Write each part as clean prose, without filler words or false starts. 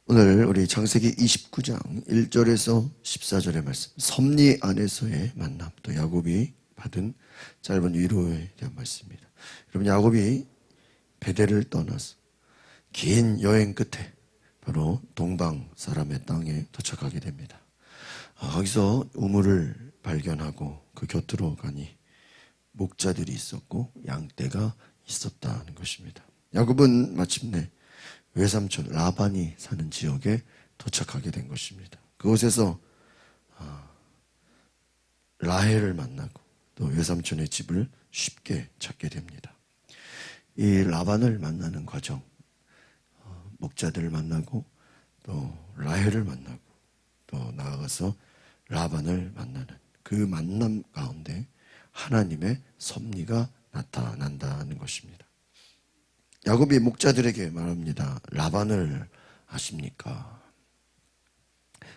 오늘 우리 창세기 29장 1절에서 14절의 말씀, 섭리 안에서의 만남, 또 야곱이 받은 짧은 위로에 대한 말씀입니다. 여러분, 야곱이 베델을 떠나서 긴 여행 끝에 바로 동방 사람의 땅에 도착하게 됩니다. 거기서 우물을 발견하고 그 곁으로 가니 목자들이 있었고 양떼가 있었다는 것입니다. 야곱은 마침내 외삼촌 라반이 사는 지역에 도착하게 된 것입니다. 그곳에서 라헬을 만나고 또 외삼촌의 집을 쉽게 찾게 됩니다. 이 라반을 만나는 과정, 목자들을 만나고 또 라헬을 만나고 또 나아가서 라반을 만나는 그 만남 가운데 하나님의 섭리가 나타난다는 것입니다. 야곱이 목자들에게 말합니다. 라반을 아십니까?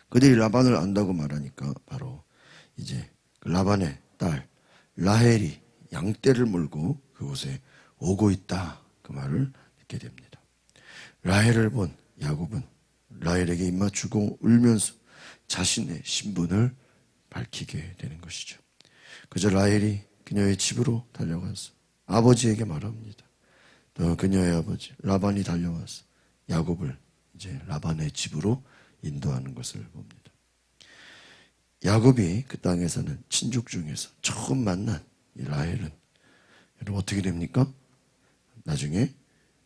그들이 라반을 안다고 말하니까 바로 이제 그 라반의 딸 라헬이 양떼를 몰고 그곳에 오고 있다, 그 말을 듣게 됩니다. 라헬을 본 야곱은 라헬에게 입맞추고 울면서 자신의 신분을 밝히게 되는 것이죠. 그저 라헬이 그녀의 집으로 달려가서 아버지에게 말합니다. 또 그녀의 아버지 라반이 달려와서 야곱을 이제 라반의 집으로 인도하는 것을 봅니다. 야곱이 그 땅에서는 친족 중에서 처음 만난 이 라헬은 여러분 어떻게 됩니까? 나중에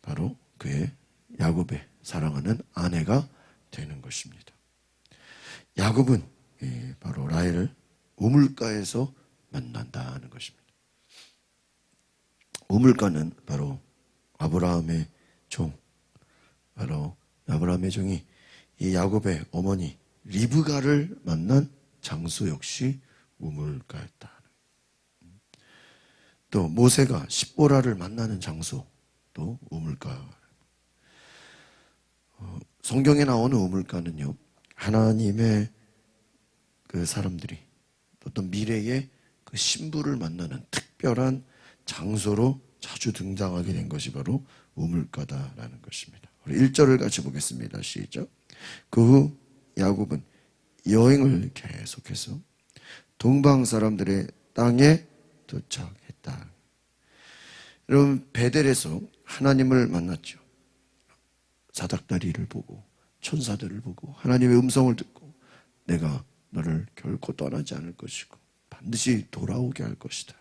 바로 그의 야곱의 사랑하는 아내가 되는 것입니다. 야곱은 바로 라헬을 우물가에서 만난다는 것입니다. 우물가는 바로 아브라함의 종, 바로 아브라함의 종이 이 야곱의 어머니 리브가를 만난 장소 역시 우물가였다. 또 모세가 십보라를 만나는 장소도 우물가. 성경에 나오는 우물가는요, 하나님의 그 사람들이 어떤 미래의 그 신부를 만나는 특별한 장소로 자주 등장하게 된 것이 바로 우물가다라는 것입니다. 우리 1절을 같이 보겠습니다. 시작. 그 후 야곱은 여행을 계속해서 동방 사람들의 땅에 도착했다. 여러분, 베델에서 하나님을 만났죠. 사닥다리를 보고 천사들을 보고 하나님의 음성을 듣고 내가 너를 결코 떠나지 않을 것이고 반드시 돌아오게 할 것이다.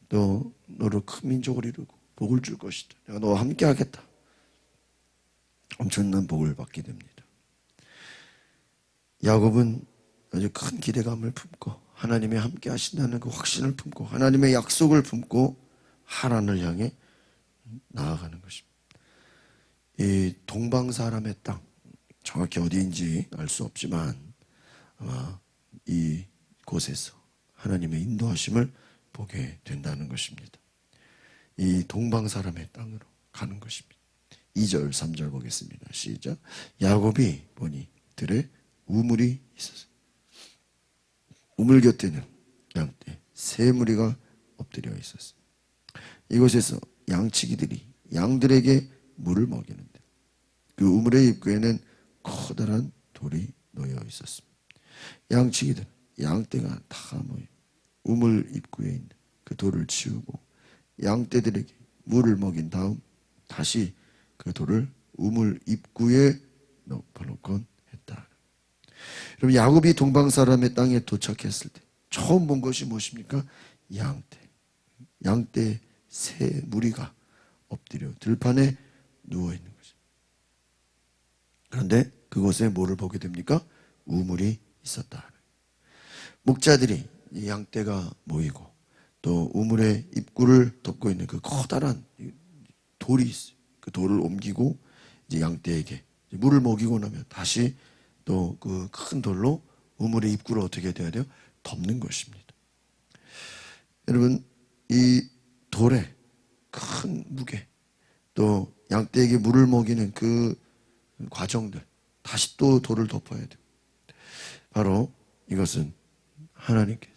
너 너를 큰 민족을 이루고 복을 줄 것이다. 내가 너와 함께 하겠다. 엄청난 복을 받게 됩니다. 야곱은 아주 큰 기대감을 품고 하나님이 함께 하신다는 그 확신을 품고 하나님의 약속을 품고 하란을 향해 나아가는 것입니다. 이 동방 사람의 땅, 정확히 어디인지 알 수 없지만 아마 이 곳에서 하나님의 인도하심을 보게 된다는 것입니다. 이 동방 사람의 땅으로 가는 것입니다. 2절, 3절 보겠습니다. 시작. 야곱이 보니 들에 우물이 있었어요. 우물 곁에는 양떼 세 무리가 엎드려 있었어요. 이곳에서 양치기들이 양들에게 물을 먹이는데 그 우물의 입구에는 커다란 돌이 놓여 있었습니다. 양치기들은 양떼가 다 모여 우물 입구에 있는 그 돌을 치우고 양떼들에게 물을 먹인 다음 다시 그 돌을 우물 입구에 넣어놓곤 했다. 여러분, 야곱이 동방 사람의 땅에 도착했을 때 처음 본 것이 무엇입니까? 양떼 세 무리가 엎드려 들판에 누워 있는 것입니다. 그런데 그곳에 뭐를 보게 됩니까? 우물이 있었다. 목자들이 이 양떼가 모이고 또 우물의 입구를 덮고 있는 그 커다란 돌이 있어요. 그 돌을 옮기고 이제 양떼에게 물을 먹이고 나면 다시 또 그 큰 돌로 우물의 입구를 어떻게 돼야 돼요? 덮는 것입니다. 여러분, 이 돌의 큰 무게 또 양떼에게 물을 먹이는 그 과정들 다시 또 돌을 덮어야 돼요. 바로 이것은 하나님께서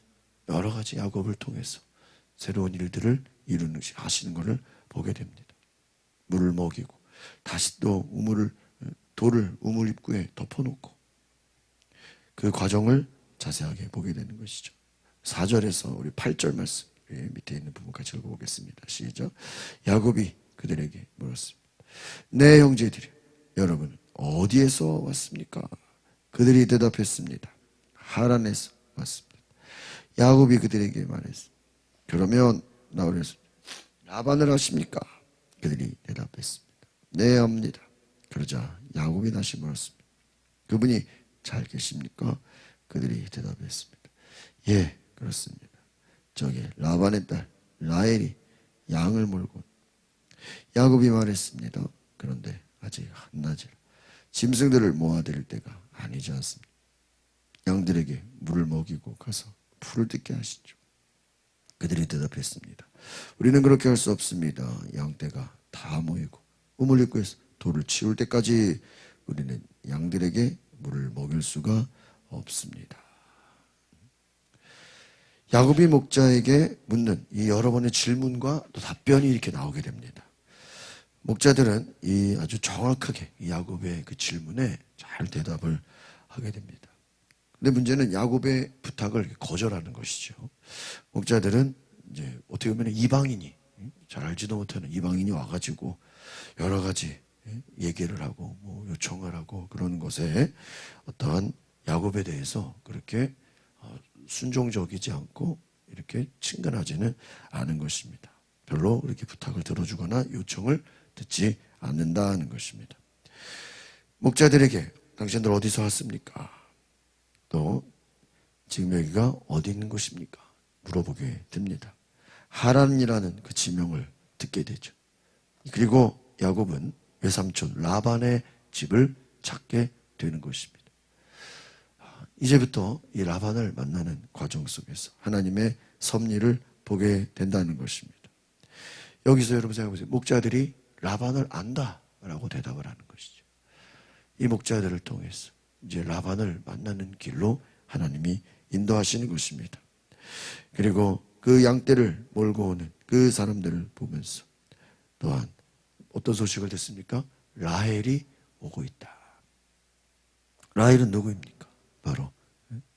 여러 가지 야곱을 통해서 새로운 일들을 이루는 하시는 것을 보게 됩니다. 물을 먹이고 다시 또 우물을 돌을 우물 입구에 덮어놓고 그 과정을 자세하게 보게 되는 것이죠. 4절에서 우리 8절 말씀 밑에 있는 부분까지 읽어보겠습니다. 시작. 야곱이 그들에게 물었습니다. 내 형제들이 여러분 어디에서 왔습니까? 그들이 대답했습니다. 하란에서 왔습니다. 야곱이 그들에게 말했습니다. 그러면 나오래서 라반을 아십니까? 그들이 대답했습니다. 네, 압니다. 그러자 야곱이 다시 물었습니다. 그분이 잘 계십니까? 그들이 대답했습니다. 예, 그렇습니다. 저기 라반의 딸 라헬이 양을 몰고. 야곱이 말했습니다. 그런데 아직 한낮이라 짐승들을 모아드릴 때가 아니지 않습니까? 양들에게 물을 먹이고 가서 풀을 뜯게 하시죠. 그들이 대답했습니다. 우리는 그렇게 할 수 없습니다. 양떼가 다 모이고 우물 입구에서 돌을 치울 때까지 우리는 양들에게 물을 먹일 수가 없습니다. 야곱이 목자에게 묻는 이 여러 번의 질문과 또 답변이 이렇게 나오게 됩니다. 목자들은 이 아주 정확하게 이 야곱의 그 질문에 잘 대답을 하게 됩니다. 근데 문제는 야곱의 부탁을 거절하는 것이죠. 목자들은 이제 어떻게 보면 이방인이, 잘 알지도 못하는 이방인이 와가지고 여러 가지 얘기를 하고 뭐 요청을 하고 그러는 것에 어떠한 야곱에 대해서 그렇게 순종적이지 않고 이렇게 친근하지는 않은 것입니다. 별로 이렇게 부탁을 들어주거나 요청을 듣지 않는다는 것입니다. 목자들에게 당신들 어디서 왔습니까? 또 지금 여기가 어디 있는 곳입니까? 물어보게 됩니다. 하란이라는 그 지명을 듣게 되죠. 그리고 야곱은 외삼촌 라반의 집을 찾게 되는 것입니다. 이제부터 이 라반을 만나는 과정 속에서 하나님의 섭리를 보게 된다는 것입니다. 여기서 여러분 생각해보세요. 목자들이 라반을 안다라고 대답을 하는 것이죠. 이 목자들을 통해서 이제 라반을 만나는 길로 하나님이 인도하시는 것입니다. 그리고 그 양떼를 몰고 오는 그 사람들을 보면서 또한 어떤 소식을 듣습니까? 라헬이 오고 있다. 라헬은 누구입니까? 바로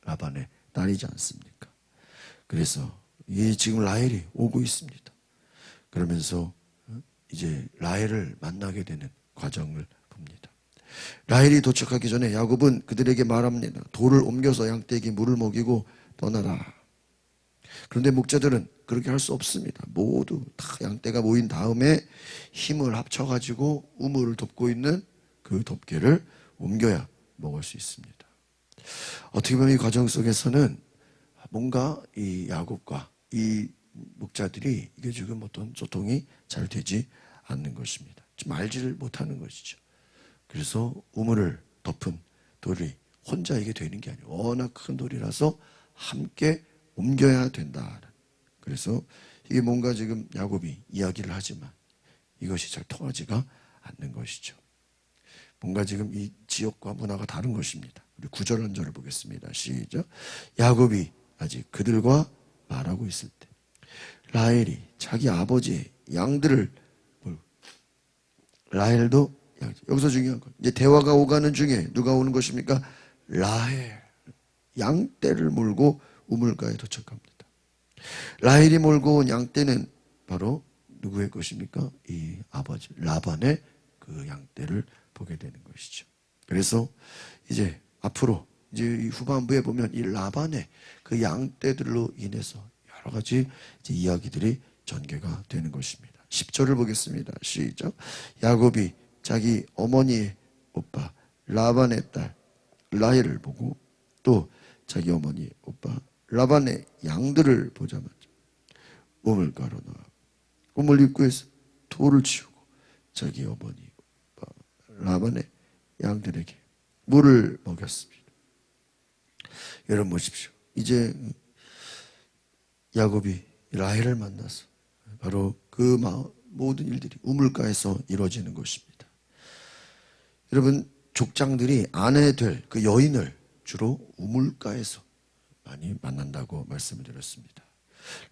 라반의 딸이지 않습니까? 그래서 이 지금 라헬이 오고 있습니다. 그러면서 이제 라헬을 만나게 되는 과정을 봅니다. 라헬이 도착하기 전에 야곱은 그들에게 말합니다. 돌을 옮겨서 양떼에게 물을 먹이고 떠나라. 그런데 목자들은 그렇게 할 수 없습니다. 모두 다 양떼가 모인 다음에 힘을 합쳐가지고 우물을 덮고 있는 그 덮개를 옮겨야 먹을 수 있습니다. 어떻게 보면 이 과정 속에서는 뭔가 이 야곱과 이 목자들이 이게 지금 어떤 소통이 잘 되지 않는 것입니다. 좀 알지를 못하는 것이죠. 그래서 우물을 덮은 돌이 혼자 이게 되는 게 아니에요. 워낙 큰 돌이라서 함께 옮겨야 된다. 그래서 이게 뭔가 지금 야곱이 이야기를 하지만 이것이 잘 통하지가 않는 것이죠. 뭔가 지금 이 지역과 문화가 다른 것입니다. 우리 9절 한 절을 보겠습니다. 시작. 야곱이 아직 그들과 말하고 있을 때 라헬이 자기 아버지의 양들을 라헬도 여기서 중요한 건 이제 대화가 오가는 중에 누가 오는 것입니까? 라헬 양떼를 몰고 우물가에 도착합니다. 라헬이 몰고 온 양떼는 바로 누구의 것입니까? 이 아버지 라반의 그 양떼를 보게 되는 것이죠. 그래서 이제 앞으로 이제 이 후반부에 보면 이 라반의 그 양떼들로 인해서 여러 가지 이제 이야기들이 전개가 되는 것입니다. 10절을 보겠습니다. 시작. 야곱이 자기 어머니의 오빠 라반의 딸 라헬을 보고 또 자기 어머니의 오빠 라반의 양들을 보자마자 우물가로 나와 우물 입구에서 돌을 치우고 자기 어머니 오빠 라반의 양들에게 물을 먹였습니다. 여러분 보십시오. 이제 야곱이 라헬을 만나서 바로 그 모든 일들이 우물가에서 이루어지는 것입니다. 여러분 족장들이 아내 될 그 여인을 주로 우물가에서 많이 만난다고 말씀을 드렸습니다.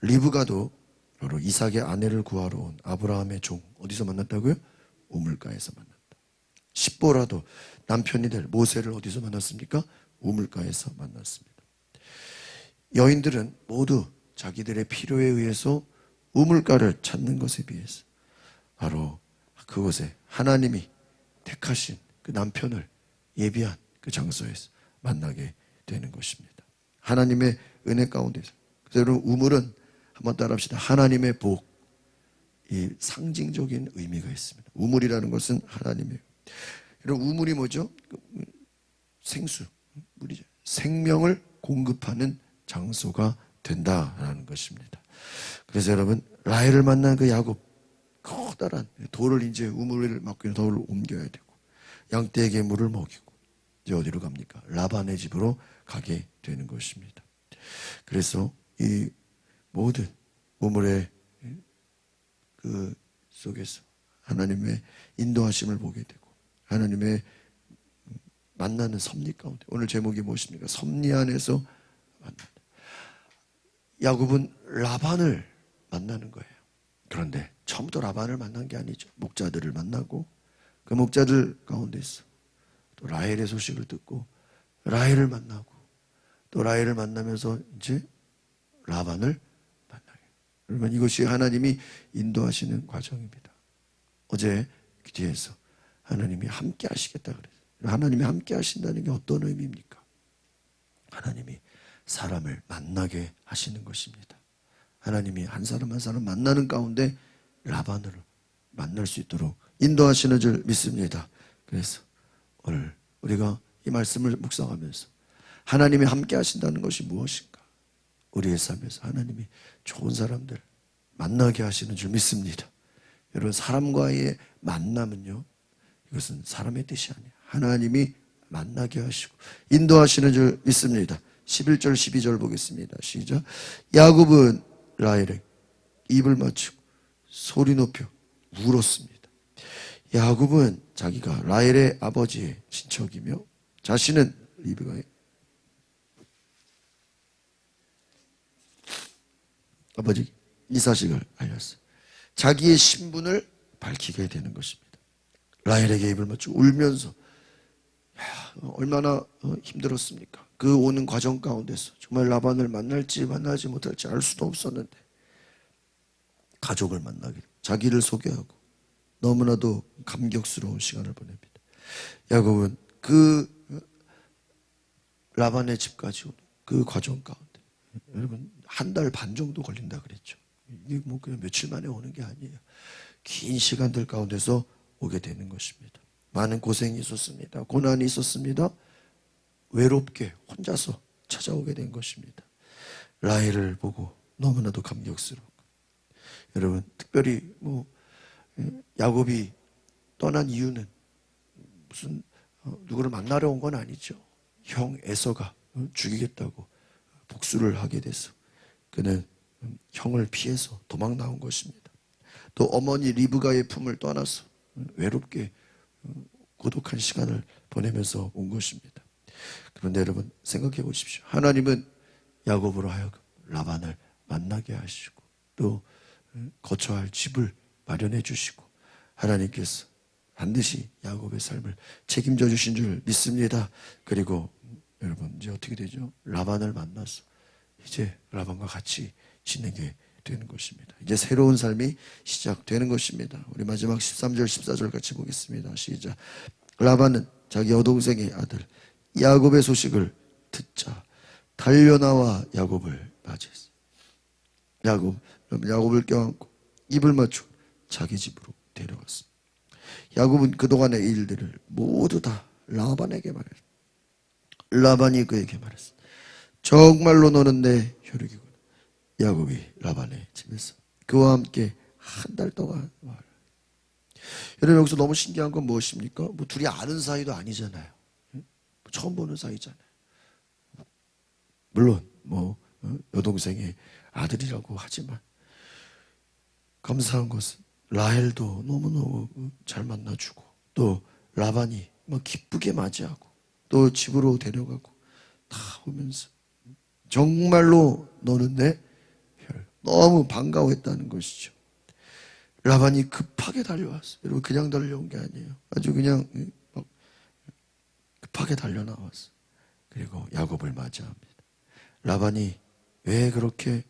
리브가도 바로 이삭의 아내를 구하러 온 아브라함의 종 어디서 만났다고요? 우물가에서 만났다. 십보라도 남편이 될 모세를 어디서 만났습니까? 우물가에서 만났습니다. 여인들은 모두 자기들의 필요에 의해서 우물가를 찾는 것에 비해서 바로 그곳에 하나님이 택하신 그 남편을 예비한 그 장소에서 만나게 되는 것입니다. 하나님의 은혜 가운데서. 그래서 여러분, 우물은 한번 따라합시다. 하나님의 복, 이 상징적인 의미가 있습니다. 우물이라는 것은 하나님의, 여러분, 우물이 뭐죠? 생수, 물이죠. 생명을 공급하는 장소가 된다라는 것입니다. 그래서 여러분, 라헬을 만난 그 야곱, 커다란 돌을 이제 우물을 막고 있는 돌을 옮겨야 되고, 양떼에게 물을 먹이고, 이제 어디로 갑니까? 라반의 집으로 가게 되는 것입니다. 그래서 이 모든 우물의 그 속에서 하나님의 인도하심을 보게 되고, 하나님의 만나는 섭리 가운데, 오늘 제목이 무엇입니까? 섭리 안에서 만난다. 야곱은 라반을 만나는 거예요. 그런데 처음부터 라반을 만난 게 아니죠. 목자들을 만나고, 그 목자들 가운데서 또 라헬의 소식을 듣고 라헬을 만나고, 또 라헬을 만나면서 이제 라반을 만나게. 그러면 이것이 하나님이 인도하시는 과정입니다. 어제 그 뒤에서 하나님이 함께 하시겠다 그랬어요. 하나님이 함께 하신다는 게 어떤 의미입니까? 하나님이 사람을 만나게 하시는 것입니다. 하나님이 한 사람 한 사람 만나는 가운데 라반을 만날 수 있도록 인도하시는 줄 믿습니다. 그래서 오늘 우리가 이 말씀을 묵상하면서 하나님이 함께 하신다는 것이 무엇인가? 우리의 삶에서 하나님이 좋은 사람들 만나게 하시는 줄 믿습니다. 여러분, 사람과의 만남은요, 이것은 사람의 뜻이 아니에요. 하나님이 만나게 하시고 인도하시는 줄 믿습니다. 11절 12절 보겠습니다. 시작. 야곱은 라헬에게 입을 맞추고 소리 높여 울었습니다. 야곱은 자기가 라헬의 아버지의 친척이며 자신은 리브가의 아버지 이 사실을 알렸어요. 자기의 신분을 밝히게 되는 것입니다. 라헬에게 입을 맞추고 울면서, 얼마나 힘들었습니까? 그 오는 과정 가운데서 정말 라반을 만날지 만나지 못할지 알 수도 없었는데 가족을 만나게, 자기를 소개하고 너무나도 감격스러운 시간을 보냅니다. 야곱은 그 라반의 집까지 오는 그 과정 가운데, 여러분, 한 달 반 정도 걸린다 그랬죠. 이게 뭐 그냥 며칠 만에 오는 게 아니에요. 긴 시간들 가운데서 오게 되는 것입니다. 많은 고생이 있었습니다. 고난이 있었습니다. 외롭게 혼자서 찾아오게 된 것입니다. 라헬을 보고 너무나도 감격스럽고, 여러분, 특별히 야곱이 떠난 이유는 무슨 누구를 만나러 온 건 아니죠. 형 에서가 죽이겠다고 복수를 하게 돼서 그는 형을 피해서 도망 나온 것입니다. 또 어머니 리브가의 품을 떠나서 외롭게 고독한 시간을 보내면서 온 것입니다. 그런데 여러분, 생각해 보십시오. 하나님은 야곱으로 하여금 라반을 만나게 하시고 또 거처할 집을 마련해 주시고, 하나님께서 반드시 야곱의 삶을 책임져 주신 줄 믿습니다. 그리고 여러분, 이제 어떻게 되죠? 라반을 만나서 이제 라반과 같이 지내게 되는 것입니다. 이제 새로운 삶이 시작되는 것입니다. 우리 마지막 13절 14절 같이 보겠습니다. 시작. 라반은 자기 여동생의 아들 야곱의 소식을 듣자 달려나와 야곱을 맞이했어요. 야곱을 껴안고 입을 맞추고 자기 집으로 데려갔습니다. 야곱은 그동안의 일들을 모두 다 라반에게 말했어요. 라반이 그에게 말했어. 정말로 너는 내 혈육이구나. 야곱이 라반의 집에서 그와 함께 한 달 동안 말을. 여러분, 여기서 너무 신기한 건 무엇입니까? 뭐 둘이 아는 사이도 아니잖아요. 처음 보는 사이잖아요. 물론 여동생의 아들이라고 하지만 감사한 것은 라헬도 너무너무 잘 만나주고, 또 라반이 기쁘게 맞이하고 또 집으로 데려가고 다 오면서 정말로 너는 내 혈, 너무 반가워했다는 것이죠. 라반이 급하게 달려왔어요. 여러분, 그냥 달려온 게 아니에요. 아주 그냥 급하게 달려나왔어. 그리고 야곱을 맞이합니다. 라반이 왜 그렇게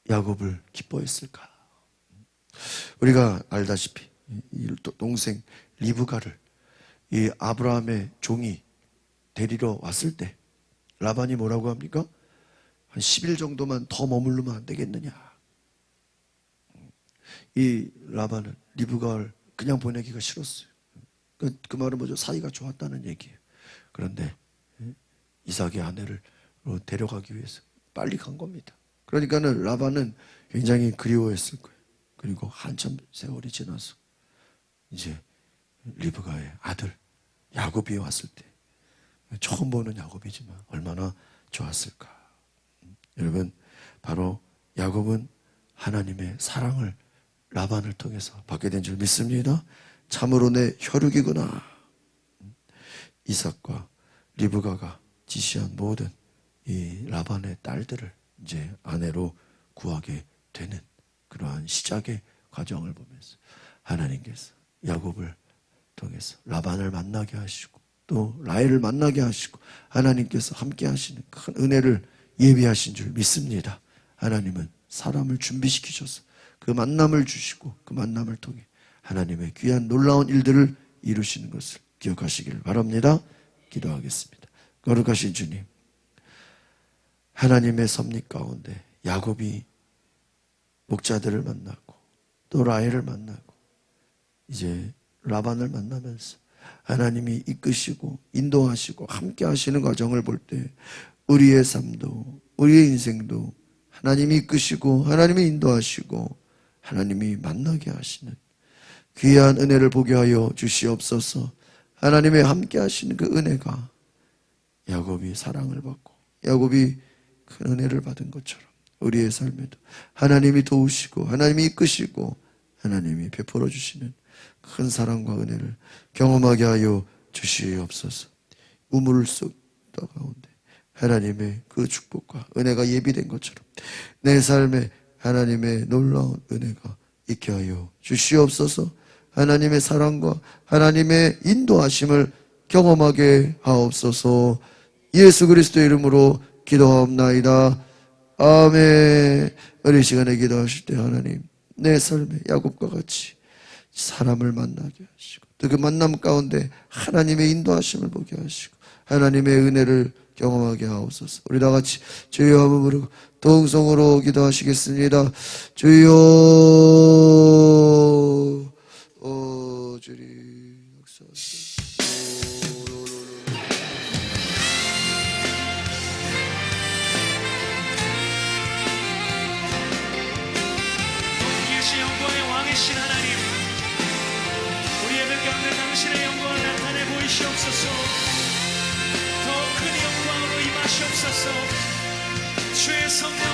야곱을 기뻐했을까? 우리가 알다시피 이 동생 리브가를 이 아브라함의 종이 데리러 왔을 때 라반이 뭐라고 합니까? 한 10일 정도만 더 머무르면 안 되겠느냐. 이 라반은 리브가를 그냥 보내기가 싫었어요. 그 말은 뭐죠? 사이가 좋았다는 얘기예요. 그런데 이삭의 아내를 데려가기 위해서 빨리 간 겁니다. 그러니까는 라반은 굉장히 그리워했을 거예요. 그리고 한참 세월이 지나서 이제 리브가의 아들 야곱이 왔을 때 처음 보는 야곱이지만 얼마나 좋았을까. 여러분, 바로 야곱은 하나님의 사랑을 라반을 통해서 받게 된 줄 믿습니다. 참으로 내 혈육이구나. 이삭과 리브가가 지시한 모든 이 라반의 딸들을 이제 아내로 구하게 되는 그러한 시작의 과정을 보면서 하나님께서 야곱을 통해서 라반을 만나게 하시고 또 라헬을 만나게 하시고 하나님께서 함께 하시는 큰 은혜를 예비하신 줄 믿습니다. 하나님은 사람을 준비시키셔서 그 만남을 주시고 그 만남을 통해 하나님의 귀한 놀라운 일들을 이루시는 것을 기억하시길 바랍니다. 기도하겠습니다. 거룩하신 주님, 하나님의 섭리 가운데 야곱이 목자들을 만나고 또 라헬을 만나고 이제 라반을 만나면서 하나님이 이끄시고 인도하시고 함께 하시는 과정을 볼 때 우리의 삶도 우리의 인생도 하나님이 이끄시고 하나님이 인도하시고 하나님이 만나게 하시는 귀한 은혜를 보게 하여 주시옵소서. 하나님의 함께 하시는 그 은혜가 야곱이 사랑을 받고 야곱이 큰 은혜를 받은 것처럼 우리의 삶에도 하나님이 도우시고 하나님이 이끄시고 하나님이 베풀어 주시는 큰 사랑과 은혜를 경험하게 하여 주시옵소서. 우물 속 가운데 하나님의 그 축복과 은혜가 예비된 것처럼 내 삶에 하나님의 놀라운 은혜가 있게 하여 주시옵소서. 하나님의 사랑과 하나님의 인도하심을 경험하게 하옵소서. 예수 그리스도의 이름으로 기도하옵나이다. 아멘. 우리 시간에 기도하실 때 하나님 내 삶에 야곱과 같이 사람을 만나게 하시고 또 그 만남 가운데 하나님의 인도하심을 보게 하시고 하나님의 은혜를 경험하게 하옵소서. 우리 다 같이 주여 한번 부르고 동성으로 기도하시겠습니다. 주여 주리 역사하소서. 예수 영광의 왕이신 하나님, 우리 예배 가운데 당신의 영광을 나타내 보이시옵소서. 더 큰 영광으로 임하시옵소서. 주의 성령